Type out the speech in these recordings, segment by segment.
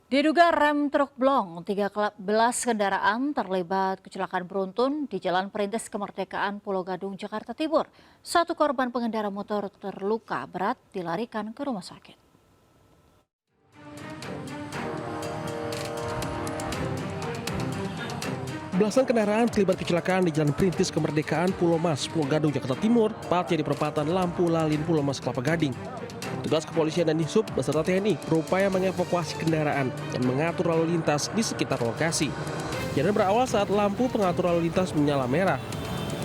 Diduga rem truk blong, 13 kendaraan terlibat kecelakaan beruntun di Jalan Perintis Kemerdekaan Pulau Gadung, Jakarta Timur. Satu korban pengendara motor terluka berat dilarikan ke rumah sakit. Belasan kendaraan terlibat kecelakaan di Jalan Perintis Kemerdekaan Pulau Mas, Pulau Gadung, Jakarta Timur, tepatnya di perempatan Lampu Lalin Pulau Mas, Kelapa Gading. Tugas kepolisian dan Dishub beserta TNI berupaya mengevakuasi kendaraan dan mengatur lalu lintas di sekitar lokasi. Kejadian berawal saat lampu pengatur lalu lintas menyala merah.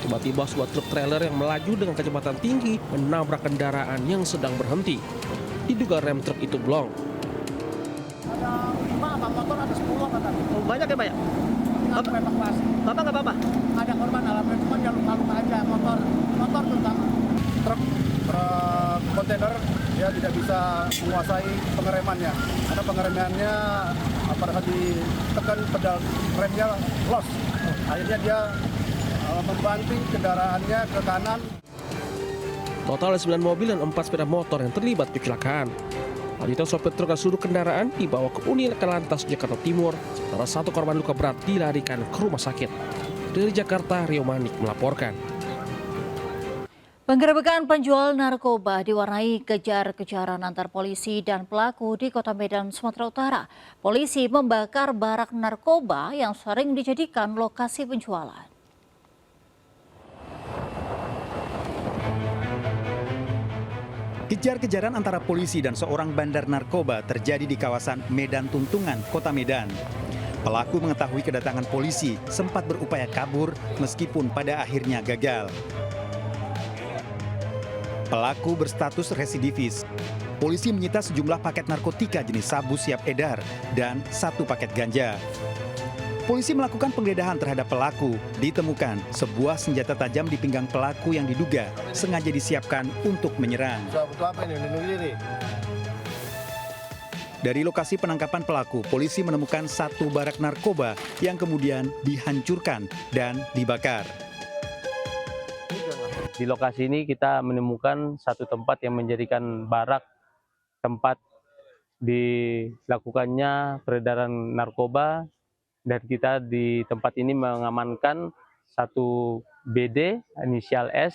Tiba-tiba sebuah truk trailer yang melaju dengan kecepatan tinggi menabrak kendaraan yang sedang berhenti. Diduga rem truk itu blong. Ada 5 apa motor ada 10 apa tadi? Oh, banyak ya, Pak ya? Bapak evakuasi. Bapak nggak apa-apa? Ada korban alhamdulillah cuma dia luka-luka aja motor terutama. Truk kontainer dia tidak bisa menguasai pengeremannya. Karena pengeremannya pada saat ditekan pedal remnya los. Akhirnya dia membanting kendaraannya ke kanan. Total ada 9 mobil dan 4 sepeda motor yang terlibat kecelakaan. Selanjutnya sopir truk dan seluruh kendaraan dibawa ke unit laka lantas Jakarta Timur, sementara satu korban luka berat dilarikan ke rumah sakit. Dari Jakarta, Rio Manik melaporkan. Penggerebekan penjual narkoba diwarnai kejar-kejaran antar polisi dan pelaku di Kota Medan, Sumatera Utara. Polisi membakar barak narkoba yang sering dijadikan lokasi penjualan. Kejar-kejaran antara polisi dan seorang bandar narkoba terjadi di kawasan Medan Tuntungan, Kota Medan. Pelaku mengetahui kedatangan polisi, sempat berupaya kabur meskipun pada akhirnya gagal. Pelaku berstatus residivis. Polisi menyita sejumlah paket narkotika jenis sabu siap edar dan 1 paket ganja. Polisi melakukan penggeledahan terhadap pelaku. Ditemukan sebuah senjata tajam di pinggang pelaku yang diduga sengaja disiapkan untuk menyerang. Dari lokasi penangkapan pelaku, polisi menemukan 1 barak narkoba yang kemudian dihancurkan dan dibakar. Di lokasi ini kita menemukan satu tempat yang menjadikan barak tempat dilakukannya peredaran narkoba. Dan kita di tempat ini mengamankan 1 BD inisial S,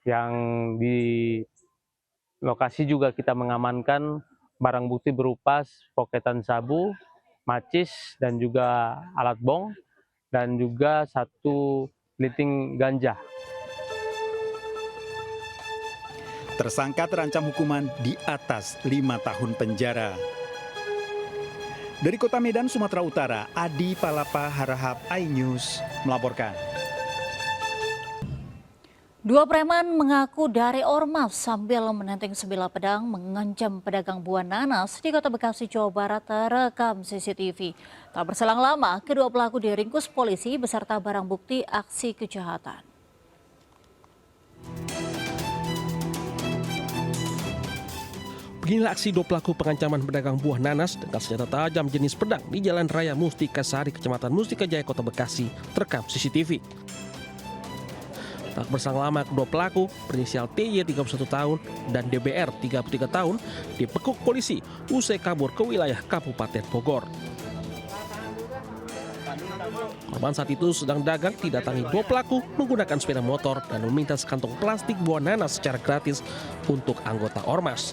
yang di lokasi juga kita mengamankan barang bukti berupa poketan sabu, macis, dan juga alat bong, dan juga 1 linting ganja. Tersangka terancam hukuman di atas 5 tahun penjara. Dari Kota Medan, Sumatera Utara, Adi Palapa Harahap, iNews melaporkan. 2 preman mengaku dari ormas sambil menenteng sebilah pedang mengancam pedagang buah nanas di Kota Bekasi, Jawa Barat terekam CCTV. Tak berselang lama, kedua pelaku diringkus polisi beserta barang bukti aksi kejahatan. Beginilah aksi 2 pelaku pengancaman pedagang buah nanas dengan senjata tajam jenis pedang di Jalan Raya Mustika Sari, Kecamatan Mustika Jaya, Kota Bekasi, terekam CCTV. Tak berselang lama, kedua pelaku berinisial TY 31 tahun dan DBR 33 tahun dibekuk polisi usai kabur ke wilayah Kabupaten Bogor. Korban saat itu sedang dagang didatangi 2 pelaku menggunakan sepeda motor dan meminta sekantong plastik buah nanas secara gratis untuk anggota ormas.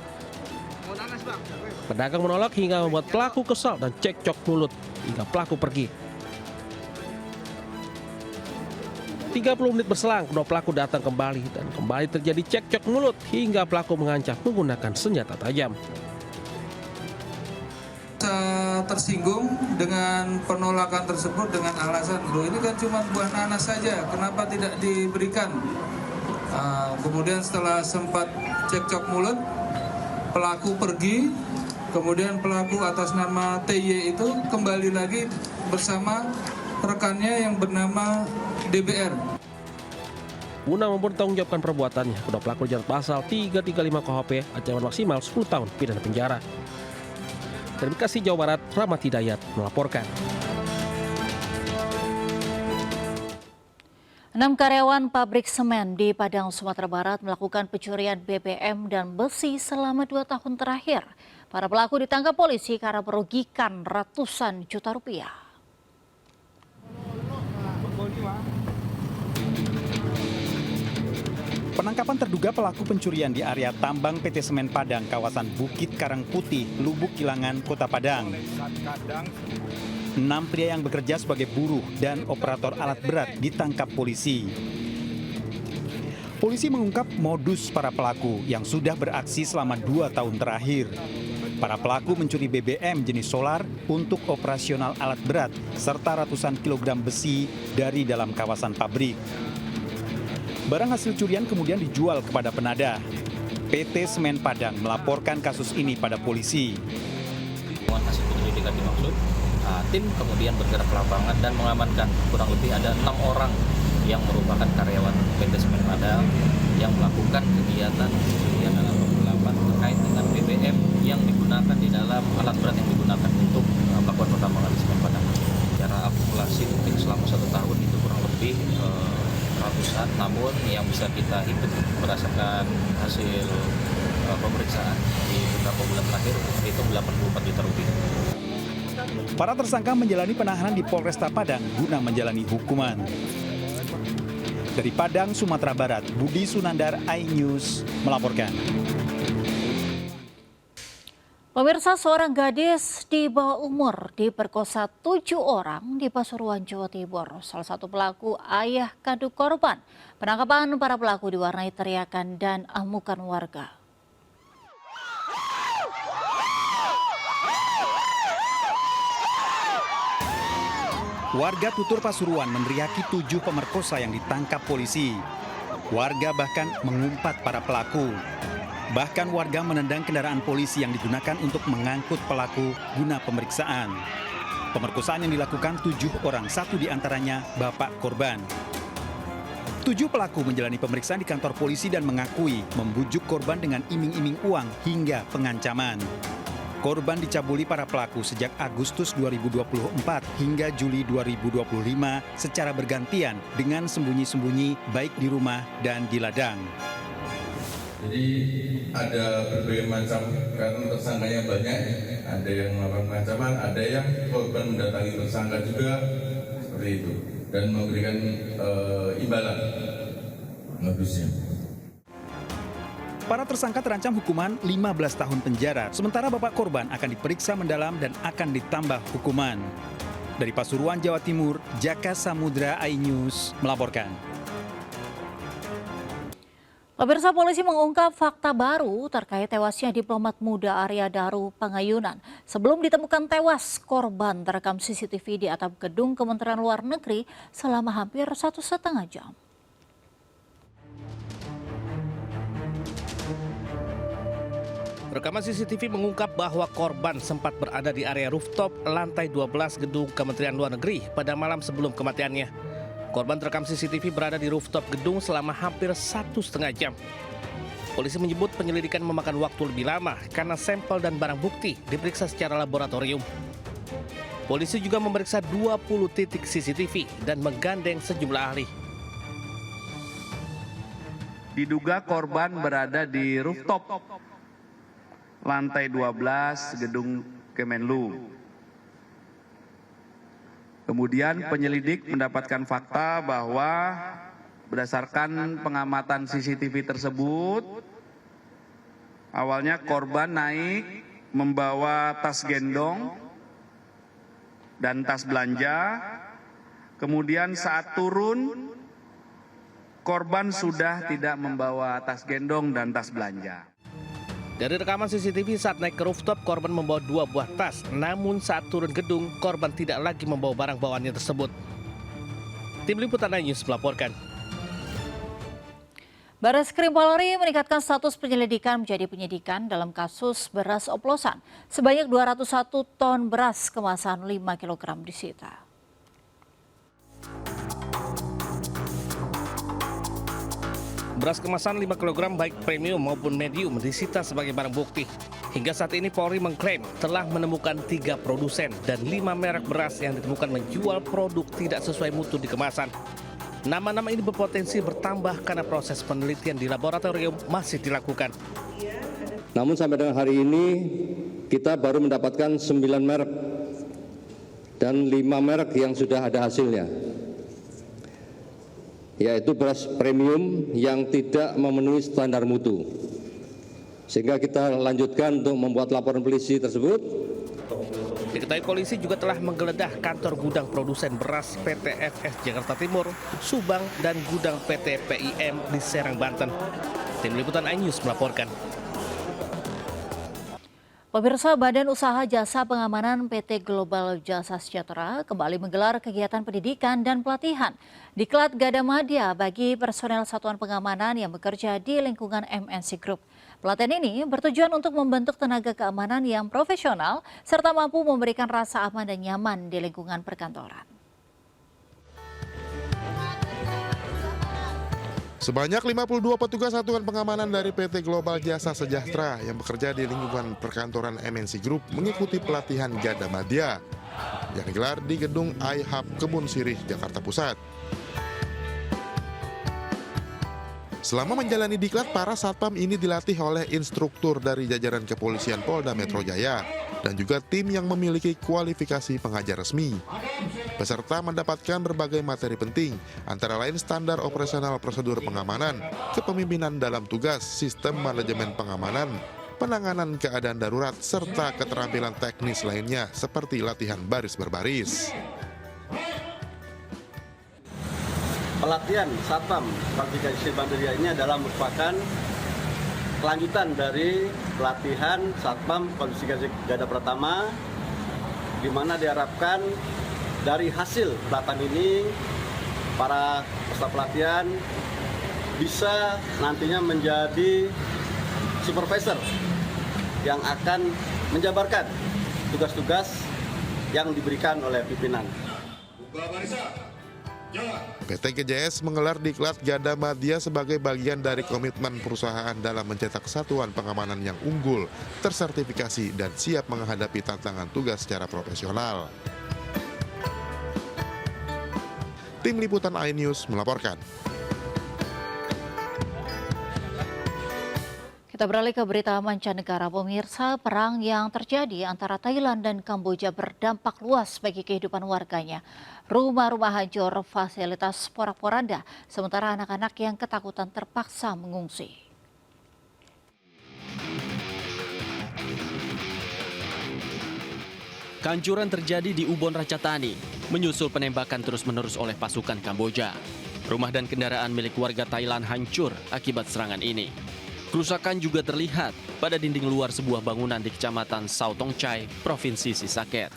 Pedagang menolak hingga membuat pelaku kesal dan cekcok mulut hingga pelaku pergi. 30 menit berselang, kedua pelaku datang kembali dan kembali terjadi cekcok mulut hingga pelaku mengancam menggunakan senjata tajam. Tersinggung dengan penolakan tersebut dengan alasan, loh ini kan cuma buah nanas saja, kenapa tidak diberikan? Kemudian setelah sempat cekcok mulut, pelaku pergi. Kemudian pelaku atas nama TY itu kembali lagi bersama rekannya yang bernama DBR. Guna mempertanggungjawabkan perbuatannya, kedua pelaku dijerat pasal 335 KUHP, ancaman maksimal 10 tahun pidana penjara. Dari Bekasi, Jawa Barat, Rahmat Hidayat melaporkan. 6 karyawan pabrik semen di Padang, Sumatera Barat melakukan pencurian BBM dan besi selama 2 tahun terakhir. Para pelaku ditangkap polisi karena merugikan ratusan juta rupiah. Penangkapan terduga pelaku pencurian di area tambang PT Semen Padang, kawasan Bukit Karang Putih, Lubuk Kilangan, Kota Padang. 6 pria yang bekerja sebagai buruh dan operator alat berat ditangkap polisi. Polisi mengungkap modus para pelaku yang sudah beraksi selama 2 tahun terakhir. Para pelaku mencuri BBM jenis solar untuk operasional alat berat serta ratusan kilogram besi dari dalam kawasan pabrik. Barang hasil curian kemudian dijual kepada penadah. PT Semen Padang melaporkan kasus ini pada polisi. Dengan hasil penyelidikan dimaksud, tim kemudian bergerak ke lapangan dan mengamankan kurang lebih ada 6 orang yang merupakan karyawan PT Semen Padang yang melakukan kegiatan pencurian dalam penggelapan terkait dengan BBM yang digunakan di dalam alat berat yang digunakan untuk melakukan pertambangan di Semen Padang. Secara akumulasi mungkin selama 1 tahun itu kurang lebih ratusan, namun yang bisa kita hitung berdasarkan hasil pemeriksaan di beberapa bulan terakhir itu 84 juta rupiah. Para tersangka menjalani penahanan di Polresta Padang guna menjalani hukuman. Dari Padang, Sumatera Barat, Budi Sunandar, iNews melaporkan. Pemirsa, seorang gadis di bawah umur diperkosa 7 orang di Pasuruan, Jawa Timur. Salah satu pelaku ayah kandung korban. Penangkapan para pelaku diwarnai teriakan dan amukan warga. Warga Tutur Pasuruan meneriaki 7 pemerkosa yang ditangkap polisi. Warga bahkan mengumpat para pelaku. Bahkan warga menendang kendaraan polisi yang digunakan untuk mengangkut pelaku guna pemeriksaan. Pemerkosaan yang dilakukan 7 orang, 1 diantaranya bapak korban. 7 pelaku menjalani pemeriksaan di kantor polisi dan mengakui membujuk korban dengan iming-iming uang hingga pengancaman. Korban dicabuli para pelaku sejak Agustus 2024 hingga Juli 2025 secara bergantian dengan sembunyi-sembunyi baik di rumah dan di ladang. Jadi ada berbagai macam, karena tersangkanya banyak, ada yang melakukan pengancaman, ada yang korban mendatangi tersangka juga, seperti itu, dan memberikan imbalan modusnya. Para tersangka terancam hukuman 15 tahun penjara, sementara bapak korban akan diperiksa mendalam dan akan ditambah hukuman. Dari Pasuruan, Jawa Timur, Jaka Samudra, iNews melaporkan. Pemirsa, polisi mengungkap fakta baru terkait tewasnya diplomat muda Arya Daru Pangayunan. Sebelum ditemukan tewas, korban terekam CCTV di atap gedung Kementerian Luar Negeri selama hampir 1,5 jam. Rekaman CCTV mengungkap bahwa korban sempat berada di area rooftop lantai 12 gedung Kementerian Luar Negeri pada malam sebelum kematiannya. Korban terekam CCTV berada di rooftop gedung selama hampir 1,5 jam. Polisi menyebut penyelidikan memakan waktu lebih lama karena sampel dan barang bukti diperiksa secara laboratorium. Polisi juga memeriksa 20 titik CCTV dan menggandeng sejumlah ahli. Diduga korban berada di rooftop lantai 12 gedung Kemenlu. Kemudian penyelidik mendapatkan fakta bahwa berdasarkan pengamatan CCTV tersebut, awalnya korban naik membawa tas gendong dan tas belanja. Kemudian saat turun, korban sudah tidak membawa tas gendong dan tas belanja. Dari rekaman CCTV saat naik ke rooftop, korban membawa 2 buah tas. Namun saat turun gedung, korban tidak lagi membawa barang bawaannya tersebut. Tim Liputan iNews melaporkan. Barreskrim Polri meningkatkan status penyelidikan menjadi penyidikan dalam kasus beras oplosan. Sebanyak 201 ton beras kemasan 5 kg disita. Beras kemasan 5 kg baik premium maupun medium disita sebagai barang bukti. Hingga saat ini Polri mengklaim telah menemukan 3 produsen dan 5 merek beras yang ditemukan menjual produk tidak sesuai mutu di kemasan. Nama-nama ini berpotensi bertambah karena proses penelitian di laboratorium masih dilakukan. Namun sampai dengan hari ini kita baru mendapatkan 9 merek dan 5 merek yang sudah ada hasilnya, yaitu beras premium yang tidak memenuhi standar mutu. Sehingga kita lanjutkan untuk membuat laporan polisi tersebut. Diketahui polisi juga telah menggeledah kantor gudang produsen beras PT FS Jakarta Timur, Subang, dan gudang PT PIM di Serang, Banten. Tim Liputan iNews melaporkan. Pemirsa, Badan Usaha Jasa Pengamanan PT Global Jasa Sejahtera kembali menggelar kegiatan pendidikan dan pelatihan Diklat Gadamadya bagi personel satuan pengamanan yang bekerja di lingkungan MNC Group. Pelatihan ini bertujuan untuk membentuk tenaga keamanan yang profesional serta mampu memberikan rasa aman dan nyaman di lingkungan perkantoran. Sebanyak 52 petugas satuan pengamanan dari PT Global Jasa Sejahtera yang bekerja di lingkungan perkantoran MNC Group mengikuti pelatihan Gadamadya yang digelar di gedung iHub Kebun Sirih, Jakarta Pusat. Selama menjalani diklat, para satpam ini dilatih oleh instruktur dari jajaran kepolisian Polda Metro Jaya dan juga tim yang memiliki kualifikasi pengajar resmi. Peserta mendapatkan berbagai materi penting, antara lain standar operasional prosedur pengamanan, kepemimpinan dalam tugas, sistem manajemen pengamanan, penanganan keadaan darurat, serta keterampilan teknis lainnya seperti latihan baris berbaris. Pelatihan Satpam Kualifikasi Bandria ini adalah merupakan kelanjutan dari pelatihan Satpam Kualifikasi Garda Pertama, di mana diharapkan dari hasil pelatihan ini para peserta pelatihan bisa nantinya menjadi supervisor yang akan menjabarkan tugas-tugas yang diberikan oleh pimpinan. PT GJS menggelar diklat Gadamadya sebagai bagian dari komitmen perusahaan dalam mencetak satuan pengamanan yang unggul, tersertifikasi, dan siap menghadapi tantangan tugas secara profesional. Tim Liputan iNews melaporkan. Kita beralih ke berita mancanegara, pemirsa. Perang yang terjadi antara Thailand dan Kamboja berdampak luas bagi kehidupan warganya. Rumah-rumah hancur, fasilitas porak-poranda, sementara anak-anak yang ketakutan terpaksa mengungsi. Kehancuran terjadi di Ubon Ratchathani, menyusul penembakan terus-menerus oleh pasukan Kamboja. Rumah dan kendaraan milik warga Thailand hancur akibat serangan ini. Kerusakan juga terlihat pada dinding luar sebuah bangunan di Kecamatan Sao Tong Chai, Provinsi Sisaket.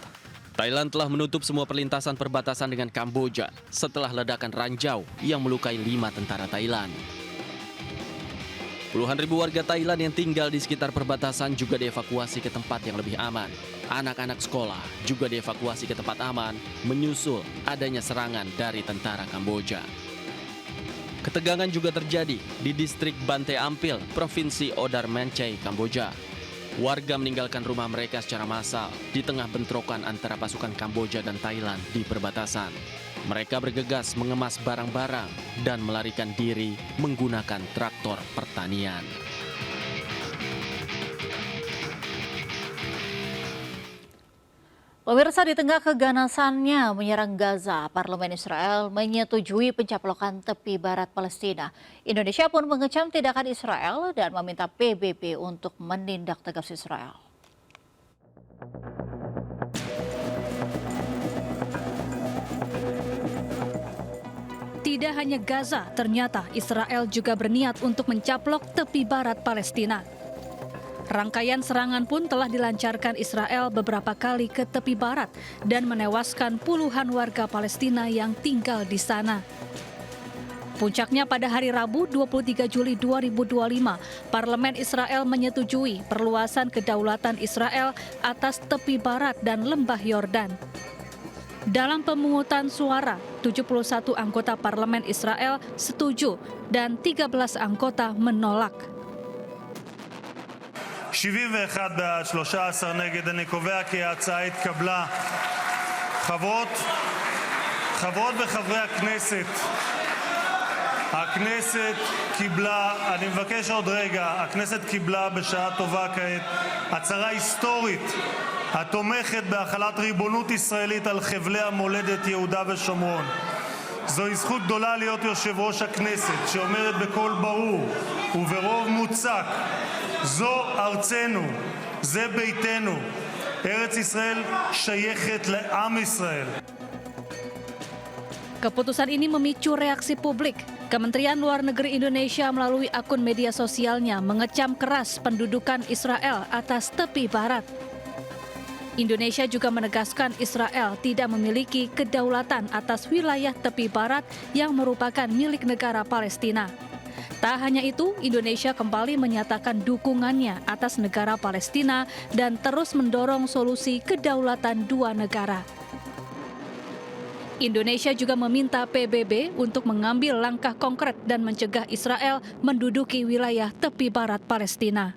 Thailand telah menutup semua perlintasan perbatasan dengan Kamboja setelah ledakan ranjau yang melukai 5 tentara Thailand. Puluhan ribu warga Thailand yang tinggal di sekitar perbatasan juga dievakuasi ke tempat yang lebih aman. Anak-anak sekolah juga dievakuasi ke tempat aman, menyusul adanya serangan dari tentara Kamboja. Ketegangan juga terjadi di distrik Banteay Ampil, Provinsi Odar Menchay, Kamboja. Warga meninggalkan rumah mereka secara massal di tengah bentrokan antara pasukan Kamboja dan Thailand di perbatasan. Mereka bergegas mengemas barang-barang dan melarikan diri menggunakan traktor pertanian. Pemirsa, di tengah keganasannya menyerang Gaza, Parlemen Israel menyetujui pencaplokan tepi barat Palestina. Indonesia pun mengecam tindakan Israel dan meminta PBB untuk menindak tegas Israel. Tidak hanya Gaza, ternyata Israel juga berniat untuk mencaplok tepi barat Palestina. Rangkaian serangan pun telah dilancarkan Israel beberapa kali ke tepi barat dan menewaskan puluhan warga Palestina yang tinggal di sana. Puncaknya pada hari Rabu 23 Juli 2025, Parlemen Israel menyetujui perluasan kedaulatan Israel atas tepi barat dan lembah Yordan. Dalam pemungutan suara, 71 anggota Parlemen Israel setuju dan 13 anggota menolak. 71 בעד, 13 נגד. אני קובע כי ההצעה התקבלה. חברות וחברי הכנסת, אני מבקש עוד רגע, הכנסת קיבלה בשעה טובה כעת הצהרה היסטורית התומכת בהחלת ריבונות ישראלית על חבלי המולדת יהודה ושומרון. זוהי זכות גדולה להיות יושב ראש הכנסת שאומרת בקול ברור וברוב מוצק, זו ארצנו, זה ביתנו, ארץ ישראל שייכת לעם ישראל. Keputusan ini memicu reaksi publik. Kementerian Luar Negeri Indonesia melalui akun media sosialnya mengecam keras pendudukan Israel atas tepi barat. Indonesia juga menegaskan Israel tidak memiliki kedaulatan atas wilayah tepi barat yang merupakan milik negara Palestina. Tak hanya itu, Indonesia kembali menyatakan dukungannya atas negara Palestina dan terus mendorong solusi kedaulatan dua negara. Indonesia juga meminta PBB untuk mengambil langkah konkret dan mencegah Israel menduduki wilayah tepi barat Palestina.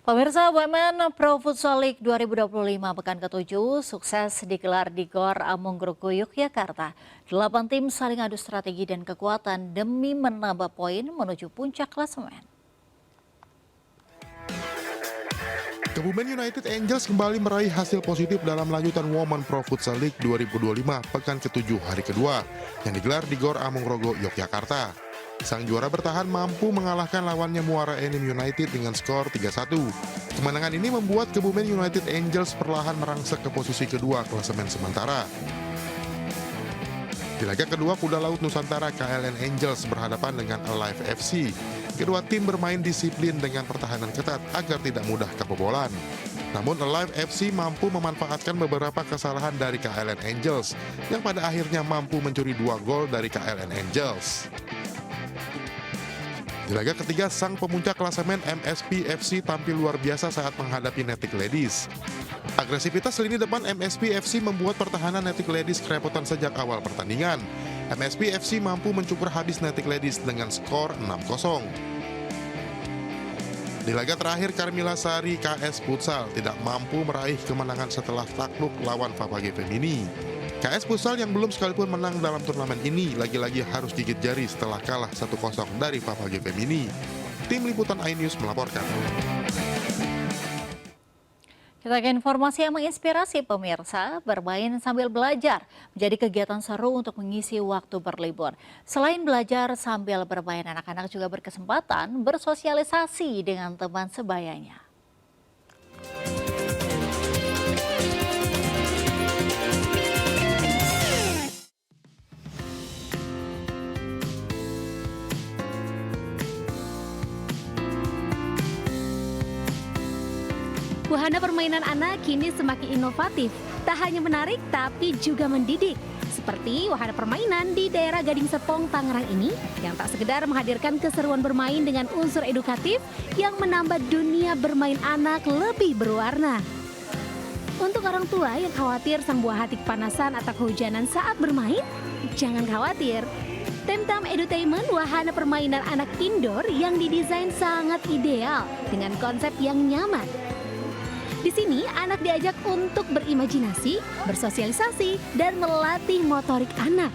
Pemirsa, Women Pro Futsal League 2025 pekan ke-7 sukses digelar di Gor Amunggrogo, Yogyakarta. 8 tim saling adu strategi dan kekuatan demi menambah poin menuju puncak klasemen. Kebumen United Angels kembali meraih hasil positif dalam lanjutan Women Pro Futsal League 2025 pekan ke-7 hari kedua yang digelar di Gor Amunggrogo, Yogyakarta. Sang juara bertahan mampu mengalahkan lawannya Muara Enim United dengan skor 3-1. Kemenangan ini membuat Kebumen United Angels perlahan merangsek ke posisi kedua klasemen sementara. Di laga kedua, Kuda Laut Nusantara KLN Angels berhadapan dengan Alive FC. Kedua tim bermain disiplin dengan pertahanan ketat agar tidak mudah kebobolan. Namun Alive FC mampu memanfaatkan beberapa kesalahan dari KLN Angels yang pada akhirnya mampu mencuri 2 gol dari KLN Angels. Di laga ketiga, sang pemuncak klasemen MSP FC tampil luar biasa saat menghadapi Netik Ladies. Agresivitas lini depan MSP FC membuat pertahanan Netik Ladies kerepotan sejak awal pertandingan. MSP FC mampu mencukur habis Netik Ladies dengan skor 6-0. Di laga terakhir, Carmila Sari KS Futsal tidak mampu meraih kemenangan setelah takluk lawan Fapage Femini. KS Futsal yang belum sekalipun menang dalam turnamen ini lagi-lagi harus gigit jari setelah kalah 1-0 dari Fapage Femini. Tim Liputan iNews melaporkan. Kita ke informasi yang menginspirasi pemirsa, bermain sambil belajar menjadi kegiatan seru untuk mengisi waktu berlibur. Selain belajar sambil bermain, anak-anak juga berkesempatan bersosialisasi dengan teman sebayanya. Wahana permainan anak kini semakin inovatif, tak hanya menarik tapi juga mendidik. Seperti wahana permainan di daerah Gading Serpong, Tangerang ini yang tak sekedar menghadirkan keseruan bermain dengan unsur edukatif yang menambah dunia bermain anak lebih berwarna. Untuk orang tua yang khawatir sang buah hati kepanasan atau kehujanan saat bermain, jangan khawatir. Temtam Edutainment, wahana permainan anak indoor yang didesain sangat ideal dengan konsep yang nyaman. Di sini, anak diajak untuk berimajinasi, bersosialisasi, dan melatih motorik anak.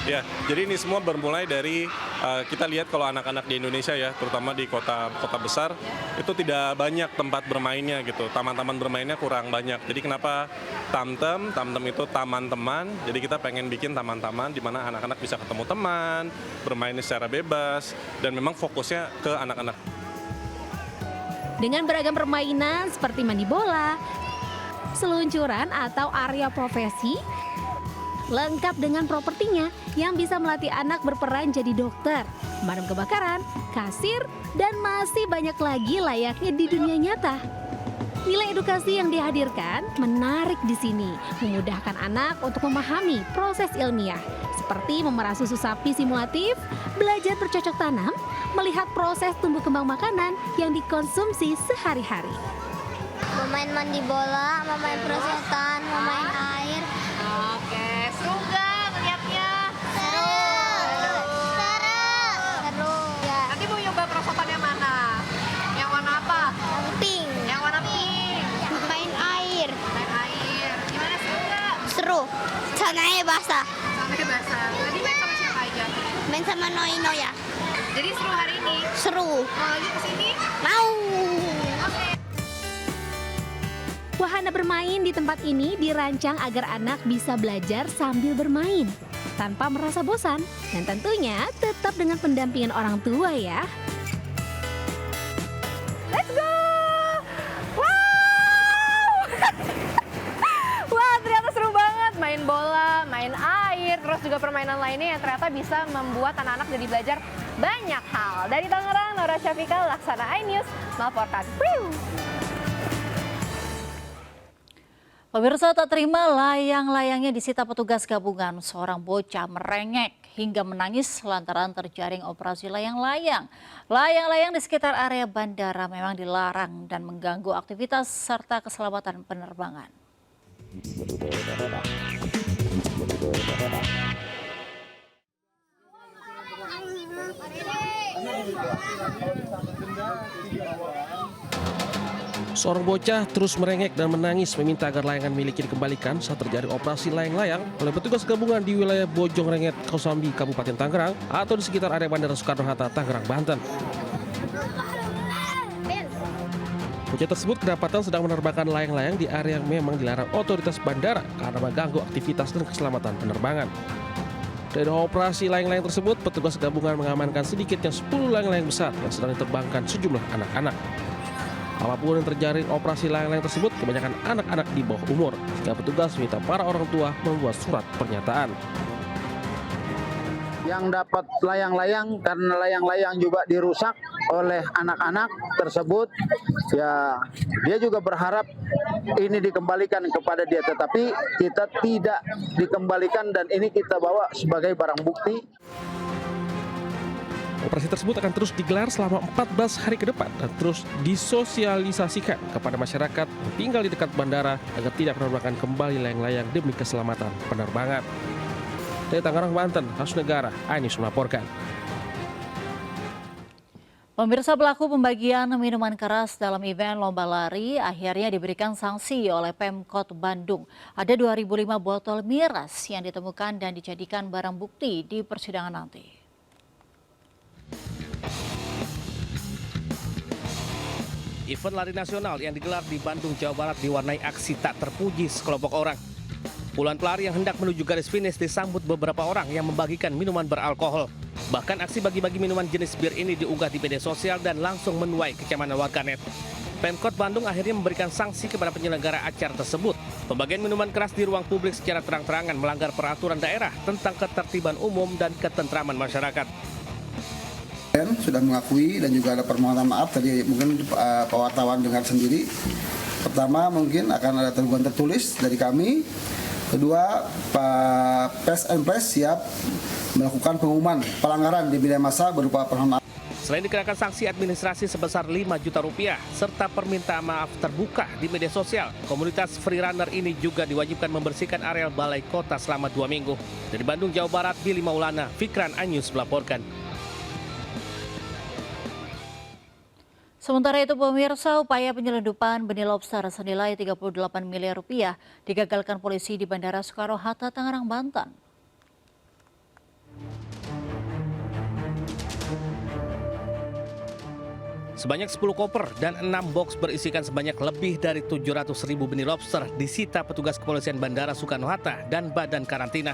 Ya, jadi ini semua bermulai dari kita lihat kalau anak-anak di Indonesia ya, terutama di kota-kota besar, itu tidak banyak tempat bermainnya gitu. Taman-taman bermainnya kurang banyak. Jadi kenapa Tamtem itu taman teman. Jadi kita pengen bikin taman-taman di mana anak-anak bisa ketemu teman, bermain secara bebas, dan memang fokusnya ke anak-anak. Dengan beragam permainan seperti mandi bola, seluncuran atau area profesi, lengkap dengan propertinya yang bisa melatih anak berperan jadi dokter, pemadam kebakaran, kasir, dan masih banyak lagi layaknya di dunia nyata. Nilai edukasi yang dihadirkan menarik di sini, memudahkan anak untuk memahami proses ilmiah, seperti memerah susu sapi simulatif, belajar bercocok tanam, melihat proses tumbuh kembang makanan yang dikonsumsi sehari-hari. Memain mandi bola, memain perosotan, memain air. Oke, seru nggak ngeliatnya? Seru. Ya. Nanti mau nyoba perosotan yang mana? Yang warna apa? Yang pink. Yang warna pink. Main air. Main air. Gimana, seru nggak? Seru. basah. Sampai basah. Tadi main sama siapa aja? Main sama Noino ya. Jadi seru hari ini? Seru. Mau lagi kesini? Mau. Oke. Wahana bermain di tempat ini dirancang agar anak bisa belajar sambil bermain, tanpa merasa bosan, dan tentunya tetap dengan pendampingan orang tua ya. Let's go! Wow! Wah, ternyata seru banget. Main bola, main air, terus juga permainan lainnya yang ternyata bisa membuat anak-anak jadi belajar banyak hal. Dari Tangerang, Nora Syafika, Laksana iNews, melaporkan. Pemirsa, tak terima layang-layangnya disita petugas gabungan. Seorang bocah merengek hingga menangis lantaran terjaring operasi layang-layang. Layang-layang di sekitar area bandara memang dilarang dan mengganggu aktivitas serta keselamatan penerbangan. Seorang bocah terus merengek dan menangis meminta agar layangan miliknya dikembalikan saat terjadi operasi layang-layang oleh petugas gabungan di wilayah Bojongrenget, Kosambi, Kabupaten Tangerang atau di sekitar area Bandara Soekarno-Hatta, Tangerang, Banten. Bocah tersebut kedapatan sedang menerbangkan layang-layang di area yang memang dilarang otoritas bandara karena mengganggu aktivitas dan keselamatan penerbangan. Dari operasi layang-layang tersebut, petugas gabungan mengamankan sedikitnya 10 layang-layang besar yang sedang diterbangkan sejumlah anak-anak. Apapun yang terjaring operasi layang-layang tersebut, kebanyakan anak-anak di bawah umur, sehingga petugas minta para orang tua membuat surat pernyataan. Yang dapat layang-layang karena layang-layang juga dirusak oleh anak-anak tersebut, ya dia juga berharap ini dikembalikan kepada dia, tetapi kita tidak dikembalikan dan ini kita bawa sebagai barang bukti. Operasi tersebut akan terus digelar selama 14 hari ke depan dan terus disosialisasikan kepada masyarakat yang tinggal di dekat bandara agar tidak menerbangkan kembali layang-layang demi keselamatan penerbangan. Dari Tangerang, Banten, Hasnegara, iNews melaporkan. Pemirsa, pelaku pembagian minuman keras dalam event lomba lari akhirnya diberikan sanksi oleh Pemkot Bandung. Ada 2.005 botol miras yang ditemukan dan dijadikan barang bukti di persidangan nanti. Event lari nasional yang digelar di Bandung, Jawa Barat diwarnai aksi tak terpuji sekelompok orang. Puluhan pelari yang hendak menuju garis finish disambut beberapa orang yang membagikan minuman beralkohol. Bahkan aksi bagi-bagi minuman jenis bir ini diunggah di media sosial dan langsung menuai kecaman warganet. Pemkot Bandung akhirnya memberikan sanksi kepada penyelenggara acara tersebut. Pembagian minuman keras di ruang publik secara terang-terangan melanggar peraturan daerah tentang ketertiban umum dan ketentraman masyarakat. Sudah mengakui dan juga ada permohonan maaf tadi, mungkin Pak wartawan dengar sendiri. Pertama, mungkin akan ada teguran tertulis dari kami. Kedua, Pak PSNPres siap melakukan pengumuman pelanggaran di media massa berupa permohonan maaf. Selain dikenakan sanksi administrasi sebesar 5 juta rupiah serta permintaan maaf terbuka di media sosial, komunitas free runner ini juga diwajibkan membersihkan areal balai kota selama 2 minggu. Dari Bandung, Jawa Barat, Billy Maulana, Fikran, iNews melaporkan. Sementara itu, pemirsa, upaya penyelundupan benih lobster senilai 38 miliar rupiah digagalkan polisi di Bandara Soekarno-Hatta, Tangerang, Banten. Sebanyak 10 koper dan 6 box berisikan sebanyak lebih dari 700.000 benih lobster disita petugas kepolisian Bandara Soekarno-Hatta dan Badan Karantina.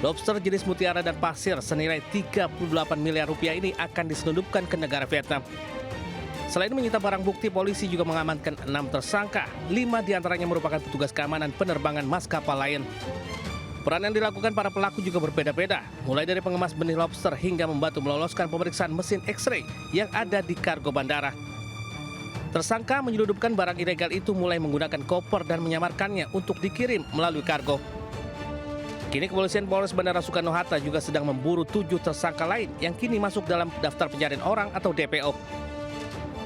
Lobster jenis mutiara dan pasir senilai 38 miliar rupiah ini akan diselundupkan ke negara Vietnam. Selain menyita barang bukti, polisi juga mengamankan 6 tersangka. 5 diantaranya merupakan petugas keamanan penerbangan maskapai Lion. Peran yang dilakukan para pelaku juga berbeda-beda, mulai dari pengemas benih lobster hingga membantu meloloskan pemeriksaan mesin X-ray yang ada di kargo bandara. Tersangka menyelundupkan barang ilegal itu mulai menggunakan koper dan menyamarkannya untuk dikirim melalui kargo. Kini kepolisian Polres Bandara Soekarno-Hatta juga sedang memburu 7 tersangka lain yang kini masuk dalam daftar pencarian orang atau DPO.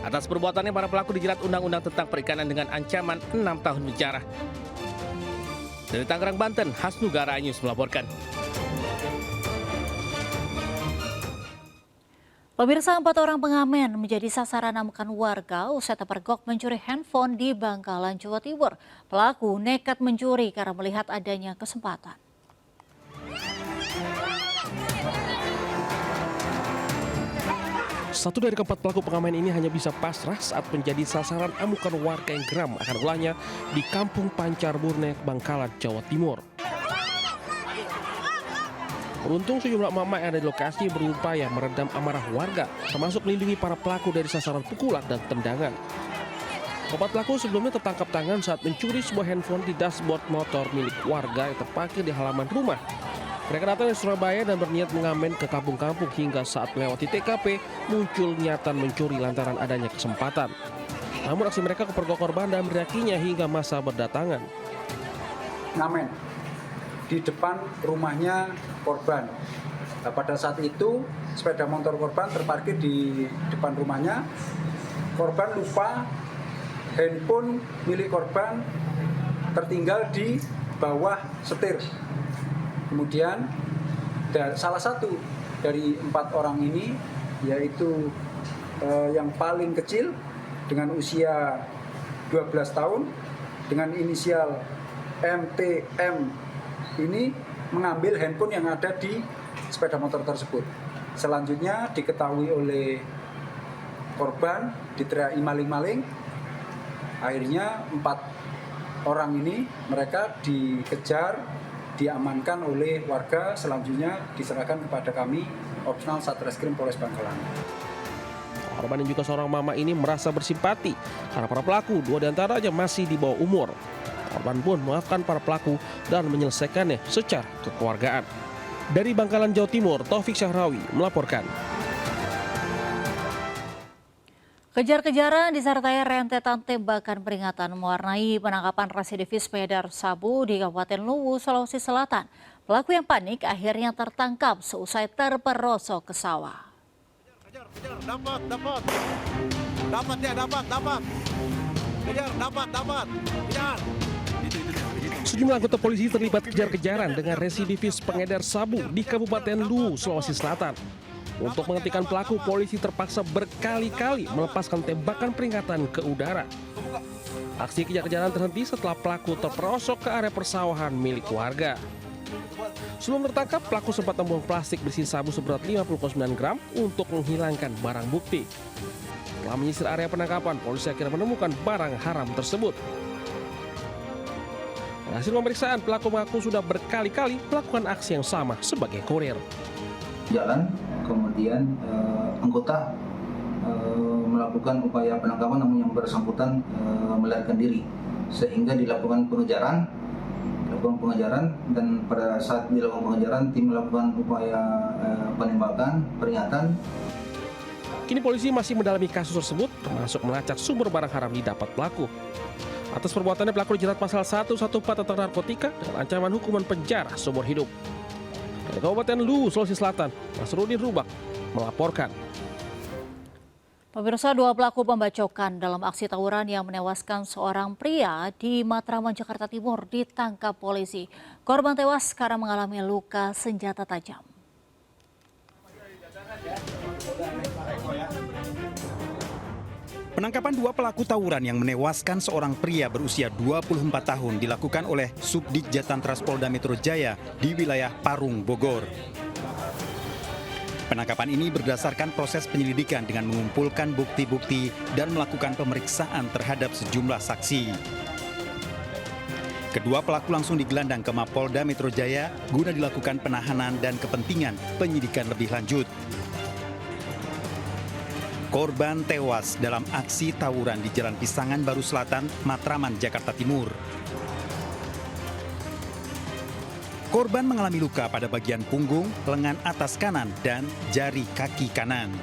Atas perbuatannya, para pelaku dijerat Undang-Undang tentang Perikanan dengan ancaman 6 tahun penjara. Dari Tangerang, Banten, Hasnugara iNews melaporkan. Pemirsa, 4 orang pengamen menjadi sasaran amukan warga usai terpergok mencuri handphone di Bangkalan, Jawa Timur. Pelaku nekat mencuri karena melihat adanya kesempatan. Satu dari keempat pelaku pengamen ini hanya bisa pasrah saat menjadi sasaran amukan warga yang geram akan ulahnya di Kampung Pancar Burnek, Bangkalan, Jawa Timur. Beruntung sejumlah emak-emak yang ada di lokasi berupaya meredam amarah warga, termasuk melindungi para pelaku dari sasaran pukulan dan tendangan. Keempat pelaku sebelumnya tertangkap tangan saat mencuri sebuah handphone di dashboard motor milik warga yang terparkir di halaman rumah. Mereka datang dari Surabaya dan berniat mengamen ke kampung-kampung hingga saat melewati TKP muncul niatan mencuri lantaran adanya kesempatan. Namun aksi mereka kepergok korban dan berakinya hingga masa berdatangan. Ngamen di depan rumahnya korban. Nah, pada saat itu sepeda motor korban terparkir di depan rumahnya. Korban lupa handphone milik korban tertinggal di bawah setir. Kemudian salah satu dari 4 orang ini, yaitu yang paling kecil dengan usia 12 tahun dengan inisial MTM ini mengambil handphone yang ada di sepeda motor tersebut. Selanjutnya diketahui oleh korban diteriaki maling-maling. Akhirnya 4 orang ini mereka dikejar, diamankan oleh warga, selanjutnya diserahkan kepada kami Opsnal Satreskrim Polres Bangkalan. Korban dan juga seorang mama ini merasa bersimpati karena para pelaku, 2 diantaranya masih di bawah umur. Korban pun memaafkan para pelaku dan menyelesaikannya secara kekeluargaan. Dari Bangkalan, Jawa Timur, Taufik Syahrawi melaporkan. Kejar-kejaran disertai rentetan tembakan peringatan mewarnai penangkapan residivis pengedar sabu di Kabupaten Luwu, Sulawesi Selatan. Pelaku yang panik akhirnya tertangkap seusai terperosok ke sawah. Sejumlah anggota polisi terlibat kejar-kejaran dengan residivis pengedar sabu di Kabupaten Luwu, Sulawesi Selatan. Untuk menghentikan pelaku, polisi terpaksa berkali-kali melepaskan tembakan peringatan ke udara. Aksi kejar-kejaran terhenti setelah pelaku terperosok ke area persawahan milik warga. Sebelum tertangkap, pelaku sempat membuang plastik berisi sabu seberat 59 gram untuk menghilangkan barang bukti. Setelah menyisir area penangkapan, polisi akhirnya menemukan barang haram tersebut. Hasil pemeriksaan, pelaku mengaku sudah berkali-kali melakukan aksi yang sama sebagai kurir. Jalan, kemudian anggota melakukan upaya penangkapan, namun yang bersangkutan melarikan diri, sehingga dilakukan pengejaran dan pada saat dilakukan pengejaran tim melakukan upaya penembakan peringatan. Kini polisi masih mendalami kasus tersebut, termasuk melacak sumber barang haram didapat pelaku. Atas perbuatannya pelaku dijerat pasal 114 tentang narkotika dengan ancaman hukuman penjara seumur hidup. Dari Kabupaten Luwu, Sulawesi Selatan, Nasruddin Rubak melaporkan. Pemirsa, 2 pelaku pembacokan dalam aksi tawuran yang menewaskan seorang pria di Matraman, Jakarta Timur ditangkap polisi. Korban tewas karena mengalami luka senjata tajam. Penangkapan 2 pelaku tawuran yang menewaskan seorang pria berusia 24 tahun dilakukan oleh Subdit Jatantras Polda Metro Jaya di wilayah Parung, Bogor. Penangkapan ini berdasarkan proses penyelidikan dengan mengumpulkan bukti-bukti dan melakukan pemeriksaan terhadap sejumlah saksi. Kedua pelaku langsung digelandang ke Mapolda Metro Jaya guna dilakukan penahanan dan kepentingan penyidikan lebih lanjut. Korban tewas dalam aksi tawuran di Jalan Pisangan Baru Selatan, Matraman, Jakarta Timur. Korban mengalami luka pada bagian punggung, lengan atas kanan, dan jari kaki kanan.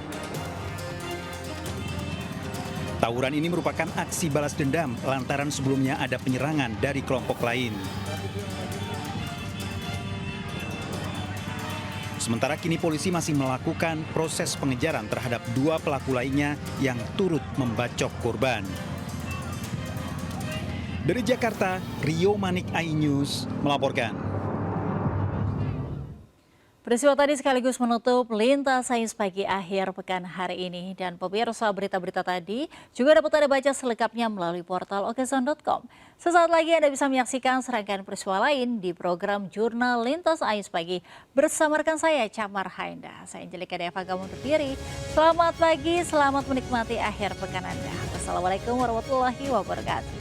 Tawuran ini merupakan aksi balas dendam lantaran sebelumnya ada penyerangan dari kelompok lain. Sementara kini polisi masih melakukan proses pengejaran terhadap 2 pelaku lainnya yang turut membacok korban. Dari Jakarta, Rio Manik, iNews melaporkan. Peristiwa tadi sekaligus menutup Lintas Ais pagi akhir pekan hari ini. Dan pemirsa, berita-berita tadi juga dapat Anda baca selengkapnya melalui portal okezon.com. Sesaat lagi Anda bisa menyaksikan serangkaian peristiwa lain di program Jurnal Lintas Ais pagi. Bersama rekan saya, Camar Hainda. Saya Angelika Deva, kamu undur diri. Selamat pagi, selamat menikmati akhir pekan Anda. Wassalamualaikum warahmatullahi wabarakatuh.